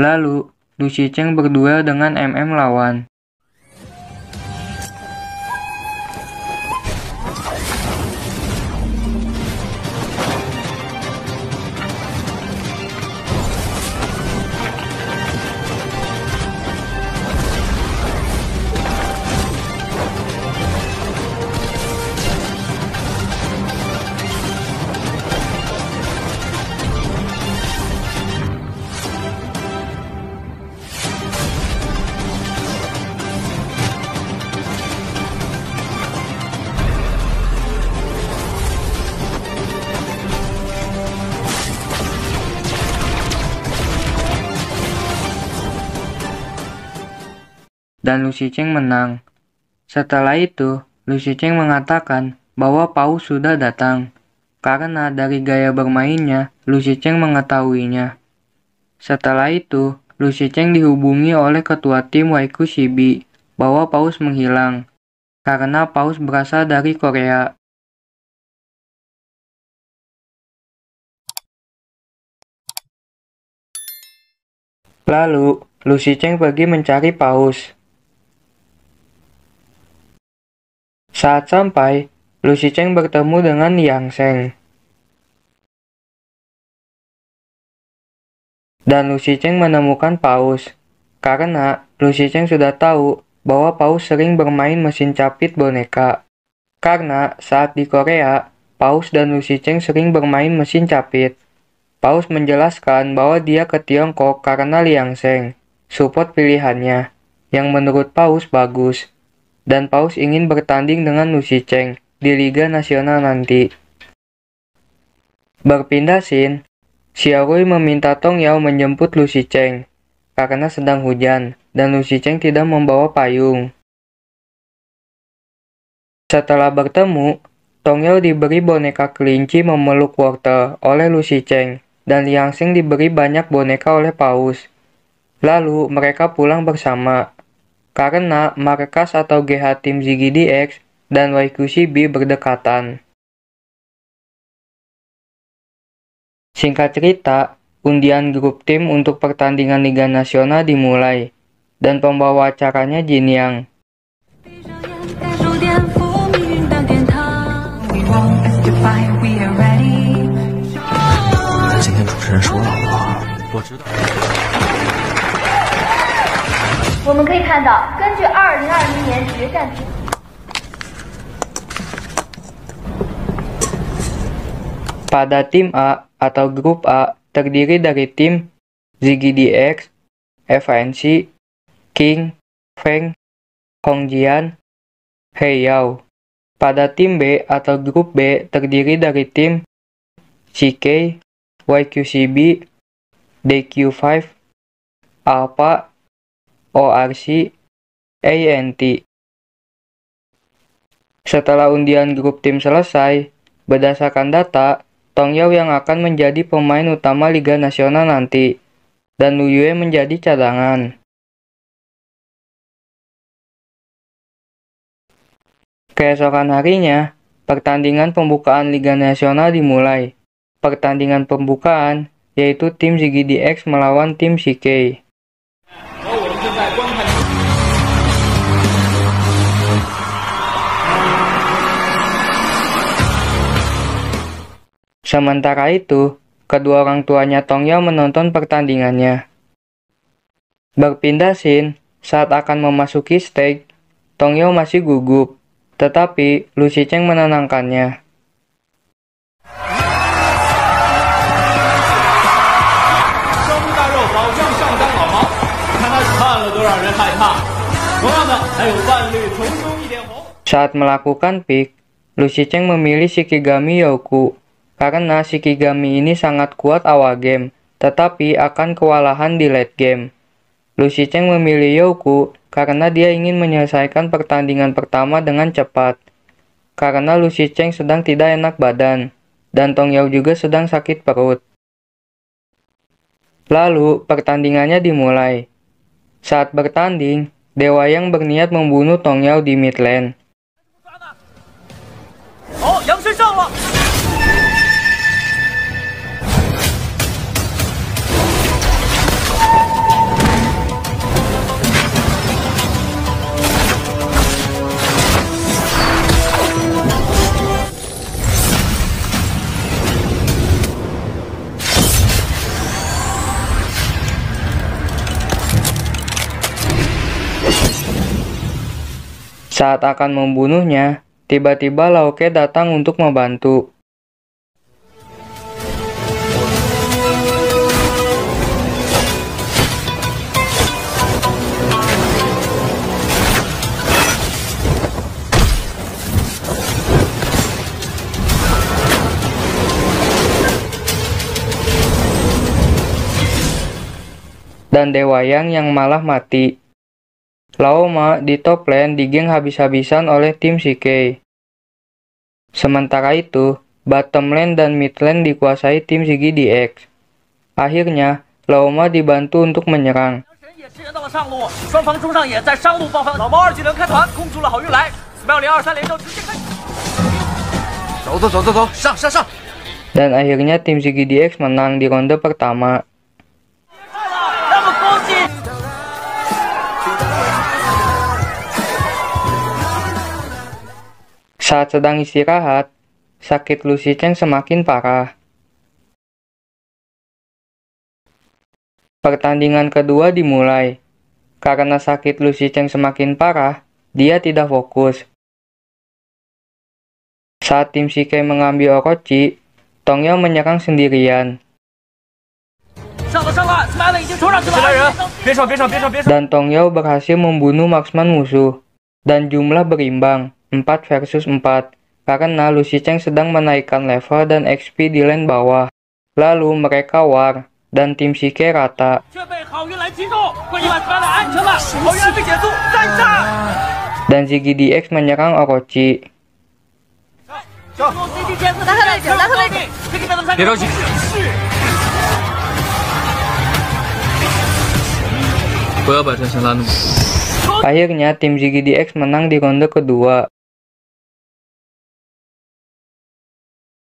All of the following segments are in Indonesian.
Lalu, Lu Shicheng berduel dengan MM lawan. Dan Lu Shicheng menang. Setelah itu, Lu Shicheng mengatakan bahwa paus sudah datang, karena dari gaya bermainnya, Lu Shicheng mengetahuinya. Setelah itu, Lu Shicheng dihubungi oleh ketua tim Waiku Shibi bahwa paus menghilang, karena paus berasal dari Korea. Lalu, Lu Shicheng pergi mencari paus. Saat sampai, Lu Shicheng bertemu dengan Yang Sheng. Dan Lu Shicheng menemukan paus, karena Lu Shicheng sudah tahu bahwa paus sering bermain mesin capit boneka. Karena saat di Korea, paus dan Lu Shicheng sering bermain mesin capit. Paus menjelaskan bahwa dia ke Tiongkok karena Liang Sheng, support pilihannya, yang menurut paus bagus. Dan paus ingin bertanding dengan Lu Shicheng di Liga Nasional nanti. Berpindah scene, Xiaorui meminta Tong Yao menjemput Lu Shicheng karena sedang hujan dan Lu Shicheng tidak membawa payung. Setelah bertemu, Tong Yao diberi boneka kelinci memeluk wortel oleh Lu Shicheng dan Liang Sheng diberi banyak boneka oleh paus. Lalu mereka pulang bersama. Karena markas atau GH tim ZiggyDX dan Waiku Shibi berdekatan. Singkat cerita, undian grup tim untuk pertandingan Liga Nasional dimulai, dan pembawa acaranya Jin Yang. Pada tim A atau grup A terdiri dari tim ZiggyDX, FNC, King, Feng, Hongjian, Heiyao. Pada tim B atau grup B terdiri dari tim CK, YQCB, DQ5, Alpha, ORC, ANT. Setelah undian grup tim selesai, berdasarkan data, Tong Yao yang akan menjadi pemain utama Liga Nasional nanti, dan Lu Yue menjadi cadangan. Keesokan harinya, pertandingan pembukaan Liga Nasional dimulai. Pertandingan pembukaan yaitu tim ZiggyDX melawan tim CK. Sementara itu, kedua orang tuanya Tong Yao menonton pertandingannya. Berpindah scene, saat akan memasuki stage, Tong Yao masih gugup, tetapi Lu Shicheng menenangkannya. Saat melakukan pick, Lu Shicheng memilih Shikigami Youku. Karena Shikigami ini sangat kuat awal game, tetapi akan kewalahan di late game. Lu Shicheng memilih Youku karena dia ingin menyelesaikan pertandingan pertama dengan cepat. Karena Lu Shicheng sedang tidak enak badan, dan Tong Yao juga sedang sakit perut. Lalu, pertandingannya dimulai. Saat bertanding, Dewa Yang berniat membunuh Tong Yao di mid lane. Oh, Yang Sheng上了! Saat akan membunuhnya, tiba-tiba Laoke datang untuk membantu. Dan Dewa yang malah mati. Lao Ma di top lane digeng habis-habisan oleh tim CK. Sementara itu, bottom lane dan mid lane dikuasai tim ZiggyDX. Akhirnya, Lao Ma dibantu untuk menyerang. Dan akhirnya tim ZiggyDX menang di ronde pertama. Saat sedang istirahat, sakit Lu Shicheng semakin parah. Pertandingan kedua dimulai. Karena sakit Lu Shicheng semakin parah, dia tidak fokus. Saat tim CK mengambil Orochi, Tongyao menyerang sendirian. Dan Tongyao berhasil membunuh marksman musuh. Dan jumlah berimbang, 4 versus 4, karena Lu Shicheng sedang menaikkan level dan XP di lane bawah. Lalu mereka war, dan tim CK rata. Dan ZiggyDX menyerang Orochi. Akhirnya tim ZiggyDX menang di ronde kedua.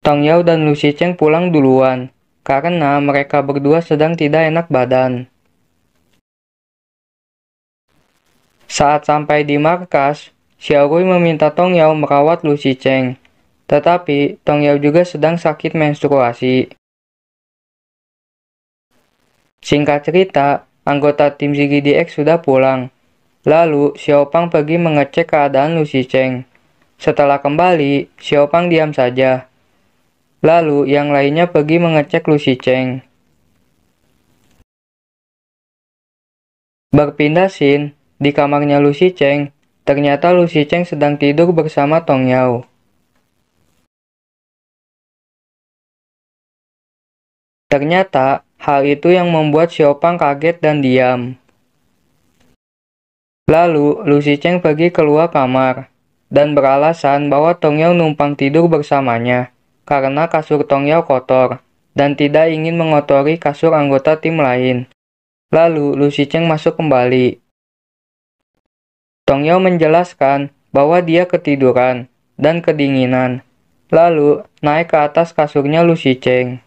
Tongyao dan Lu Shicheng pulang duluan, karena mereka berdua sedang tidak enak badan. Saat sampai di markas, Xiaorui meminta Tongyao merawat Lu Shicheng, tetapi Tongyao juga sedang sakit menstruasi. Singkat cerita, anggota tim ZiggyDX sudah pulang. Lalu, Xiaopang pergi mengecek keadaan Lu Shicheng. Setelah kembali, Xiaopang diam saja. Lalu, yang lainnya pergi mengecek Lu Shicheng. Berpindah scene, di kamarnya Lu Shicheng, ternyata Lu Shicheng sedang tidur bersama Tongyao. Ternyata, hal itu yang membuat Xiaopang kaget dan diam. Lalu, Lu Shicheng pergi keluar kamar, dan beralasan bahwa Tongyao numpang tidur bersamanya, karena kasur Tongyao kotor, dan tidak ingin mengotori kasur anggota tim lain. Lalu, Lu Shicheng masuk kembali. Tongyao menjelaskan bahwa dia ketiduran, dan kedinginan. Lalu, naik ke atas kasurnya Lu Shicheng.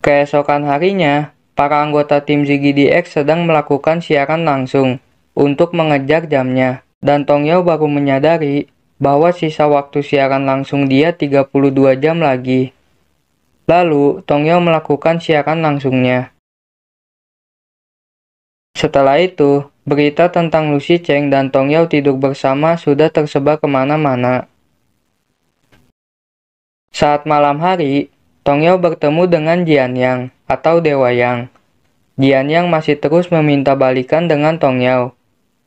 Keesokan harinya, para anggota tim ZiggyDX sedang melakukan siaran langsung untuk mengejar jamnya, dan Tongyao baru menyadari bahwa sisa waktu siaran langsung dia 32 jam lagi. Lalu, Tongyao melakukan siaran langsungnya. Setelah itu, berita tentang Lu Shicheng dan Tongyao tidur bersama sudah tersebar kemana-mana. Saat malam hari, Tongyao bertemu dengan Jianyang atau Dewa Yang. Jianyang masih terus meminta balikan dengan Tongyao,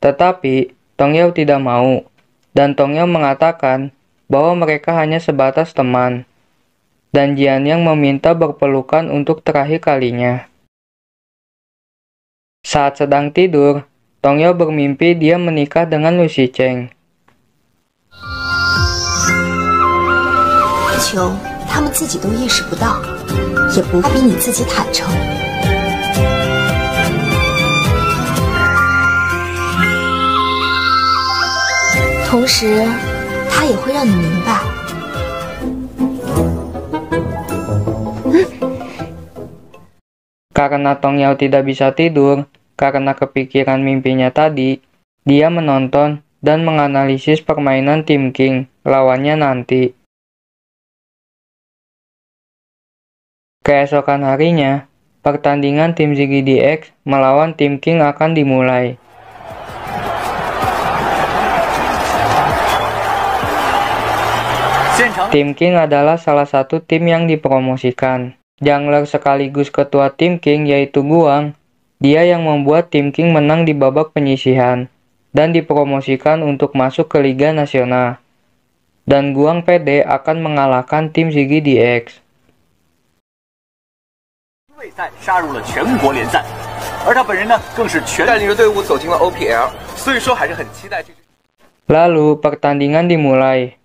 tetapi Tongyao tidak mau. Dan Tongyao mengatakan bahwa mereka hanya sebatas teman. Dan Jianyang meminta berpelukan untuk terakhir kalinya. Saat sedang tidur, Tongyao bermimpi dia menikah dengan Lu Shicheng. 他们自己都意识不到，也不比你自己坦诚。同时，它也会让你明白，Karena Tongyao tidak bisa tidur, karena kepikiran mimpinya tadi, dia menonton dan menganalisis permainan tim King lawannya nanti. Keesokan harinya, pertandingan tim ZiggyDX melawan tim King akan dimulai. Tim King adalah salah satu tim yang dipromosikan. Jungler sekaligus ketua tim King yaitu Guang, dia yang membuat tim King menang di babak penyisihan dan dipromosikan untuk masuk ke Liga Nasional. Dan Guang PD akan mengalahkan tim Ziggy DX. 队赛杀入了全国联赛，而他本人呢，更是全带领着队伍走进了 OPL， 所以说还是很期待这支。 Lalu pertandingan dimulai.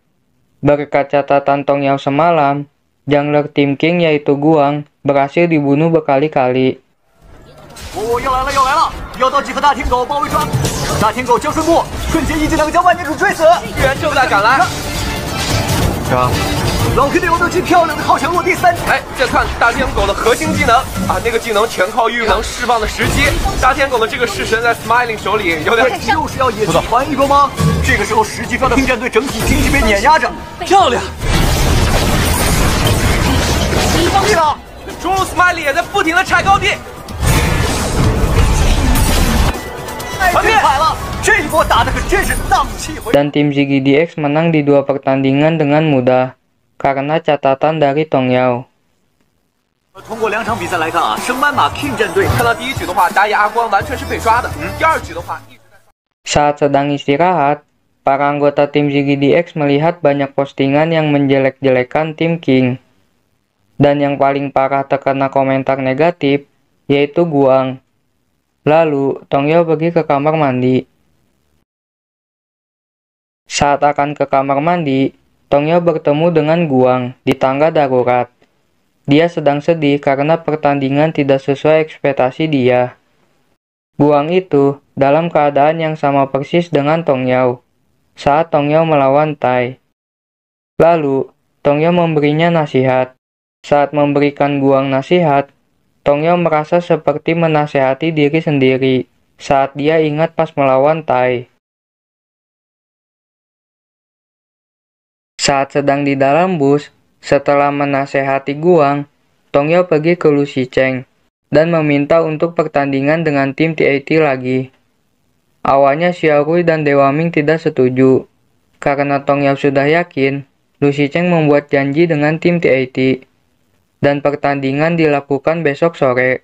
Berkat catatan Tong Yao semalam, jungler tim King yaitu Guang berhasil dibunuh berkali-kali. 要来了，要来了！要到几个大天狗包围抓，大天狗江顺木瞬间一技能将万年主追死，居然这么大敢来！是吧？老 K 队友都极漂亮的靠墙落地3。哎，再看大天狗的核心技能啊，那个技能全靠玉能释放的时机。大天狗的这个式神在 Smiling 手里有点，又是要野区传一波吗？这个时候实际上的拼战队整体经济被碾压着，漂亮！对了，中路 Smiling 也在不停的拆高地。 太厉害了！这一波打的可真是荡气回。 Dan tim Ziggy DX menang di 2 pertandingan dengan mudah karena catatan dari Tong Yao. 通过2场比赛来看啊，升班马 King 战队看到第一局的话，打野阿光完全是被抓的。第二局的话，一直在。 Saat sedang istirahat, para anggota tim Ziggy DX melihat banyak postingan yang menjelek-jelekan tim King. Dan yang paling parah terkena komentar negatif yaitu Guang. Lalu, Tong Yao pergi ke kamar mandi. Saat akan ke kamar mandi, Tong Yao bertemu dengan Guang di tangga darurat. Dia sedang sedih karena pertandingan tidak sesuai ekspektasi dia. Guang itu dalam keadaan yang sama persis dengan Tong Yao saat Tong Yao melawan Tai. Lalu, Tong Yao memberinya nasihat. Saat memberikan Guang nasihat, Tong Yao merasa seperti menasehati diri sendiri saat dia ingat pas melawan Tai. Saat sedang di dalam bus, setelah menasehati Guang, Tong Yao pergi ke Lu Shicheng dan meminta untuk pertandingan dengan tim TAT lagi. Awalnya Xiaorui dan Dewa Ming tidak setuju, karena Tong Yao sudah yakin Lu Shicheng membuat janji dengan tim TAT. Dan pertandingan dilakukan besok sore.